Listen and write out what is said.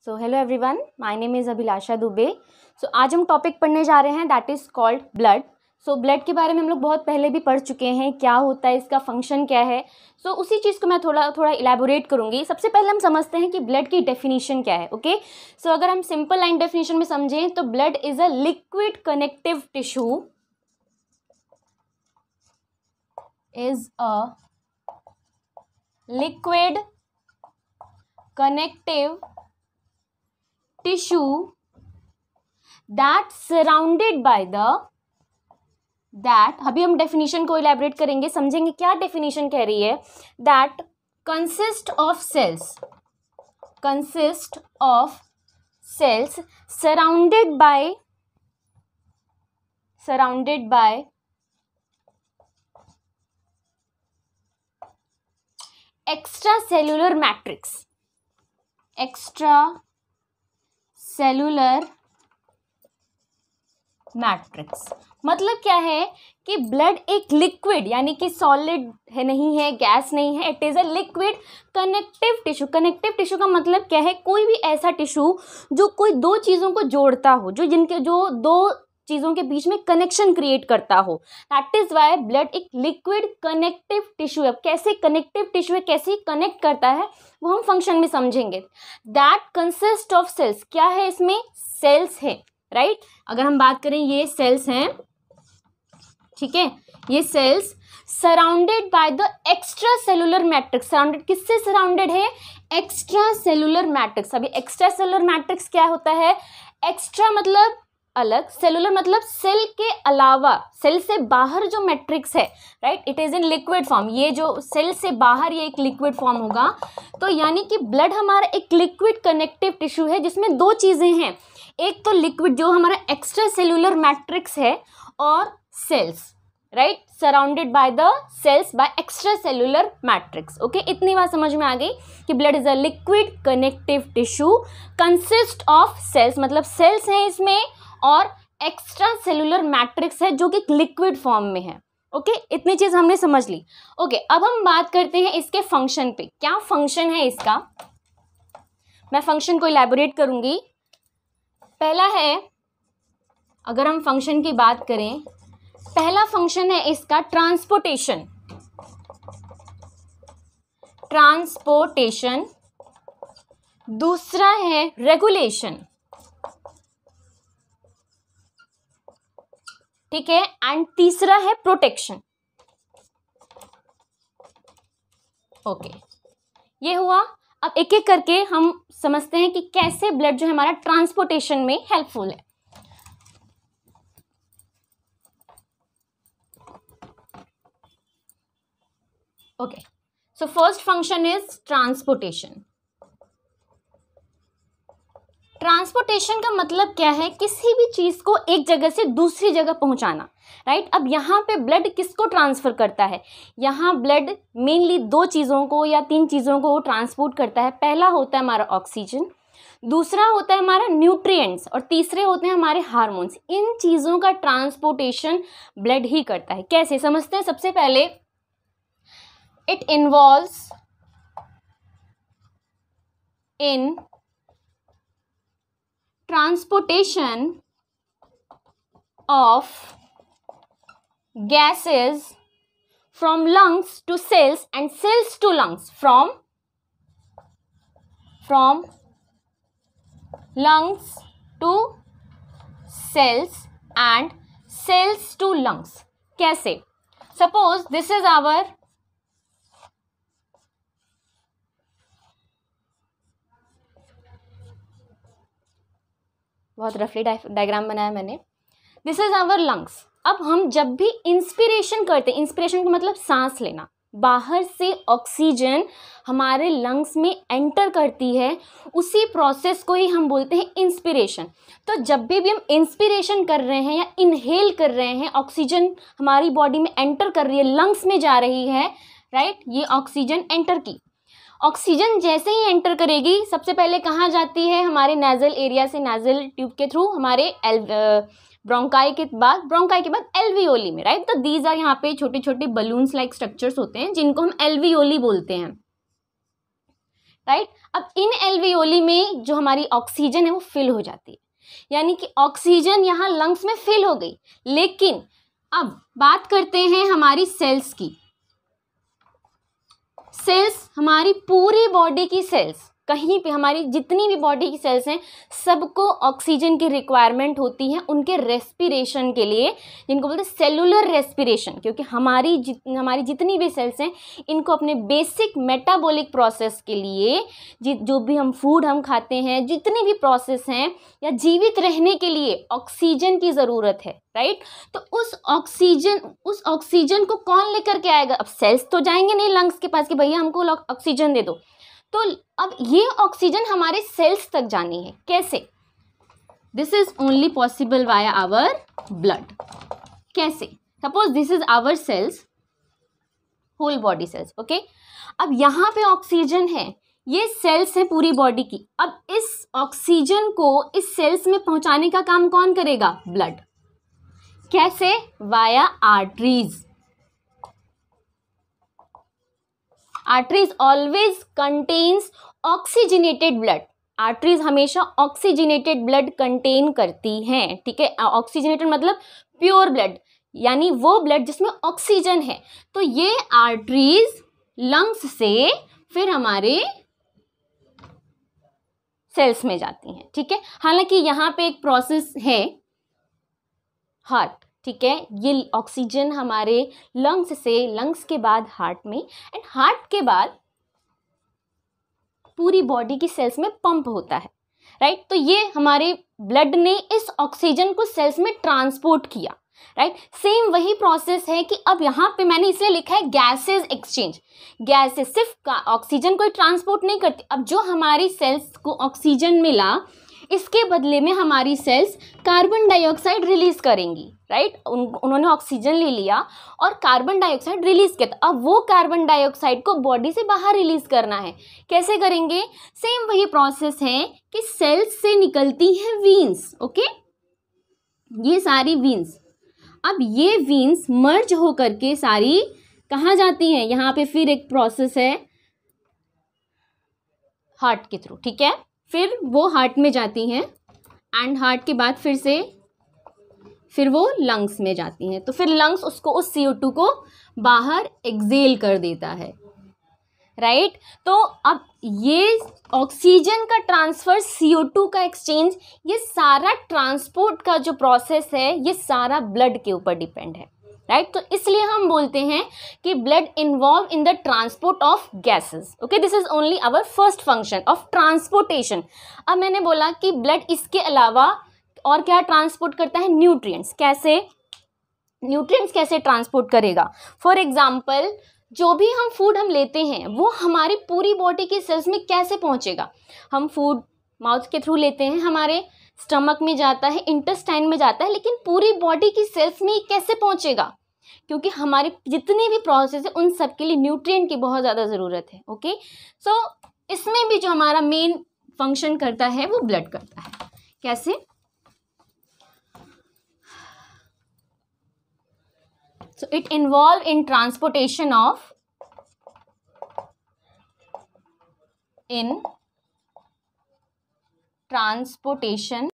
So hello everyone, my name is Abhilasha Dubey. So आज हम topic पढ़ने जा रहे हैं that is called blood. So blood के बारे में हम लोग बहुत पहले भी पढ़ चुके हैं, क्या होता है, इसका फंक्शन क्या है। सो उसी चीज़ को मैं थोड़ा इलेबोरेट करूँगी। सबसे पहले हम समझते हैं कि ब्लड की डेफिनेशन क्या है। ओके, सो अगर हम सिंपल लाइन डेफिनेशन में समझें तो blood is a liquid connective tissue, is a liquid connective tissue that surrounded by the that अभी हम डेफिनेशन को इलेबोरेट करेंगे, समझेंगे क्या डेफिनेशन कह रही है। That consist of cells surrounded by extra cellular matrix. मतलब क्या है कि ब्लड एक लिक्विड यानी कि सॉलिड है, नहीं है, गैस नहीं है, it is a liquid connective tissue. Connective tissue का मतलब क्या है, कोई भी ऐसा टिश्यू जो कोई दो चीज़ों को जोड़ता हो, जो दो चीज़ों के बीच में कनेक्शन क्रिएट करता हो। दैट इज़ वाई ब्लड एक लिक्विड कनेक्टिव टिश्यू है। कैसे कनेक्टिव टिश्यू है, कैसे कनेक्ट करता है, वो हम फंक्शन में समझेंगे। दैट कंसिस्ट ऑफ सेल्स, क्या है इसमें, सेल्स है, राइट। अगर हम बात करें, ये सेल्स हैं, ठीक है, ये cells surrounded by the extra cellular matrix. Surrounded किससे सराउंडेड है, एक्स्ट्रा सेलुलर मैट्रिक्स। अभी एक्स्ट्रा सेलुलर मैट्रिक्स क्या होता है, एक्स्ट्रा मतलब अलग, सेलुलर मतलब सेल के अलावा, सेल से बाहर जो मैट्रिक्स है, right, it is in liquid form. ये जो सेल से बाहर ये एक लिक्विड फॉर्म होगा। तो यानी कि ब्लड हमारा एक लिक्विड कनेक्टिव टिश्यू है जिसमें दो चीजें हैं, एक तो लिक्विड जो हमारा एक्स्ट्रा सेलुलर मैट्रिक्स है, और cells, right, surrounded by the cells by extra cellular matrix. Okay, इतनी बात समझ में आ गई कि blood is a liquid connective tissue consist of cells, मतलब सेल्स हैं इसमें, और एक्स्ट्रा सेलुलर मैट्रिक्स है जो कि लिक्विड फॉर्म में है। ओके, इतनी चीज हमने समझ ली। ओके, अब हम बात करते हैं इसके फंक्शन पे। क्या फंक्शन है इसका, मैं फंक्शन को इलेबोरेट करूंगी। पहला है, अगर हम फंक्शन की बात करें, पहला फंक्शन है इसका ट्रांसपोर्टेशन। दूसरा है रेगुलेशन, ठीक है, एंड तीसरा है प्रोटेक्शन। ओके, ये हुआ। अब एक एक करके हम समझते हैं कि कैसे ब्लड जो है हमारा ट्रांसपोर्टेशन में हेल्पफुल है। Okay, so first function is transportation. Transportation का मतलब क्या है, किसी भी चीज को एक जगह से दूसरी जगह पहुंचाना, राइट। अब यहाँ पे ब्लड किसको ट्रांसफर करता है, यहाँ ब्लड मेनली दो चीज़ों को या तीन चीज़ों को ट्रांसपोर्ट करता है। पहला होता है हमारा ऑक्सीजन, दूसरा होता है हमारा न्यूट्रिएंट्स, और तीसरे होते हैं हमारे हार्मोन्स। इन चीज़ों का ट्रांसपोर्टेशन ब्लड ही करता है। कैसे समझते हैं, सबसे पहले it involves in transportation of gases from lungs to cells and cells to lungs, from lungs to cells and cells to lungs। कैसे, suppose this is our बहुत रफली डायग्राम बनाया मैंने। This is our lungs. अब हम जब भी inspiration करते हैं, इंस्पिरेशन का मतलब सांस लेना, बाहर से ऑक्सीजन हमारे लंग्स में एंटर करती है, उसी प्रोसेस को ही हम बोलते हैं इंस्पिरेशन। तो जब भी हम इंस्पिरेशन कर रहे हैं या इनहेल कर रहे हैं, ऑक्सीजन हमारी बॉडी में एंटर कर रही है, लंग्स में जा रही है, राइट, ये ऑक्सीजन एंटर की। ऑक्सीजन जैसे ही एंटर करेगी, सबसे पहले कहाँ जाती है, हमारे नेजल एरिया से, नेजल ट्यूब के थ्रू हमारे ब्रोंकाई के बाद एल्वियोली में, राइट। तो दीज आर, यहाँ पे छोटे छोटे बलून्स लाइक स्ट्रक्चर्स होते हैं जिनको हम एल्वियोली बोलते हैं। राइट। अब इन एल्वियोली में जो हमारी ऑक्सीजन है वो फिल हो जाती है, यानी कि ऑक्सीजन यहाँ लंग्स में फिल हो गई। लेकिन अब बात करते हैं हमारी सेल्स की। सेल्स, हमारी पूरी बॉडी की सेल्स, कहीं पे हमारी जितनी भी बॉडी की सेल्स हैं सबको ऑक्सीजन की रिक्वायरमेंट होती है उनके रेस्पिरेशन के लिए, जिनको बोलते हैं सेलुलर रेस्पिरेशन। क्योंकि हमारी जितनी भी सेल्स हैं इनको अपने बेसिक मेटाबॉलिक प्रोसेस के लिए, जो भी हम फूड हम खाते हैं, जितनी भी प्रोसेस हैं या जीवित रहने के लिए ऑक्सीजन की ज़रूरत है, राइट। तो उस ऑक्सीजन को कौन लेकर के आएगा? अब सेल्स तो जाएंगे नहीं लंग्स के पास कि भैया हमको ऑक्सीजन दे दो, तो अब ये ऑक्सीजन हमारे सेल्स तक जानी है। कैसे? This is only possible via our blood. कैसे? Suppose this is our cells, whole body cells, okay. अब यहाँ पे ऑक्सीजन है, ये सेल्स है पूरी बॉडी की। अब इस ऑक्सीजन को इस सेल्स में पहुंचाने का काम कौन करेगा? ब्लड। कैसे? Via arteries. Arteries always contains oxygenated blood. Arteries हमेशा ऑक्सीजनेटेड ब्लड कंटेन करती हैं, ठीक है। ऑक्सीजनेटेड मतलब प्योर ब्लड, यानी वो ब्लड जिसमें ऑक्सीजन है। तो ये आर्टरीज लंग्स से फिर हमारे सेल्स में जाती हैं, ठीक है। हालांकि यहाँ पे एक प्रोसेस है हार्ट, ठीक है। ये ऑक्सीजन हमारे लंग्स से, लंग्स के बाद हार्ट में, एंड हार्ट के बाद पूरी बॉडी की सेल्स में पंप होता है, राइट। तो ये हमारे ब्लड ने इस ऑक्सीजन को सेल्स में ट्रांसपोर्ट किया, राइट। सेम वही प्रोसेस है कि अब यहाँ पे मैंने इसलिए लिखा है गैसेस एक्सचेंज। गैसेस सिर्फ ऑक्सीजन को ट्रांसपोर्ट नहीं करती। अब जो हमारी सेल्स को ऑक्सीजन मिला, इसके बदले में हमारी सेल्स कार्बन डाइऑक्साइड रिलीज करेंगी, राइट। उन्होंने ऑक्सीजन ले लिया और कार्बन डाइऑक्साइड रिलीज किया। तो अब वो कार्बन डाइऑक्साइड को बॉडी से बाहर रिलीज करना है। कैसे करेंगे? सेम वही प्रोसेस है कि सेल्स से निकलती हैं वीन्स, ओके। ये सारी वीन्स, अब ये वीन्स मर्ज होकर के सारी कहाँ जाती हैं? यहाँ पे फिर एक प्रोसेस है हार्ट के थ्रू, ठीक है। फिर वो हार्ट में जाती हैं एंड हार्ट के बाद फिर वो लंग्स में जाती हैं। तो फिर लंग्स उसको, उस CO2 को बाहर एक्सेल कर देता है, राइट। तो अब ये ऑक्सीजन का ट्रांसफर, CO2 का एक्सचेंज, ये सारा ट्रांसपोर्ट का जो प्रोसेस है ये सारा ब्लड के ऊपर डिपेंड है, राइट। तो इसलिए हम बोलते हैं कि blood involve in the transport of gases, okay. This is only our first function of transportation. अब मैंने बोला कि ब्लड इसके अलावा और क्या ट्रांसपोर्ट करता है? न्यूट्रिएंट्स। कैसे? न्यूट्रिएंट्स कैसे ट्रांसपोर्ट करेगा? फॉर एग्जाम्पल, जो भी हम फूड हम लेते हैं वो हमारी पूरी बॉडी के सेल्स में कैसे पहुंचेगा? हम फूड माउथ के थ्रू लेते हैं, हमारे स्टमक में जाता है, इंटेस्टाइन में जाता है, लेकिन पूरी बॉडी की सेल्स में कैसे पहुंचेगा? क्योंकि हमारे जितने भी प्रोसेस है उन सब के लिए न्यूट्रिएंट की बहुत ज़्यादा ज़रूरत है, ओके। सो इसमें भी जो हमारा मेन फंक्शन करता है वो ब्लड करता है। कैसे? So it involved in transportation